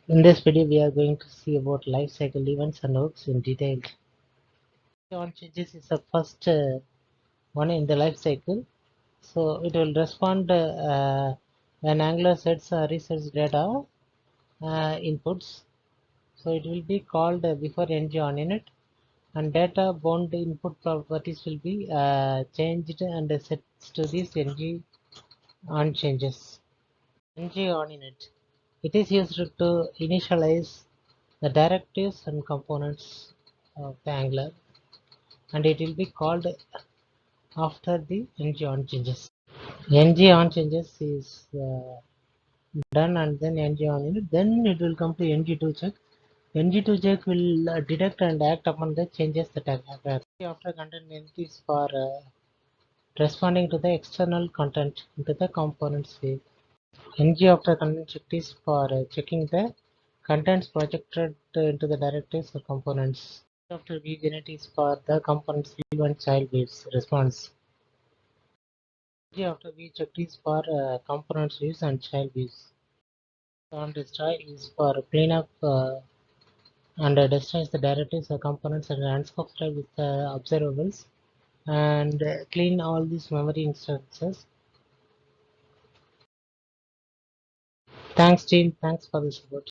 In this video, we are going to see about life cycle events and hooks in detail. On changes is the first one in the life cycle. So it will respond when Angular sets resets data inputs. So it will be called before ng on init, and data bound input properties will be changed and set to these ng on changes. Ng on init. It is used to initialize the directives and components of the Angular, and it will be called after the ng on changes. Ng on changes is done, and then ng on init, then it will come to ng2 check. ng2 check will detect and act upon the changes that have happened. After content length is for responding to the external content into the components field. ng after content check is for checking the contents projected into the directives or components. After vgenerate is for the components view and child views response. After vcheck is for components views and child views. On destroy is for clean up and destroys the directives or components and unsubscribe with the observables and clean all these memory instances. Thanks team, thanks for the support.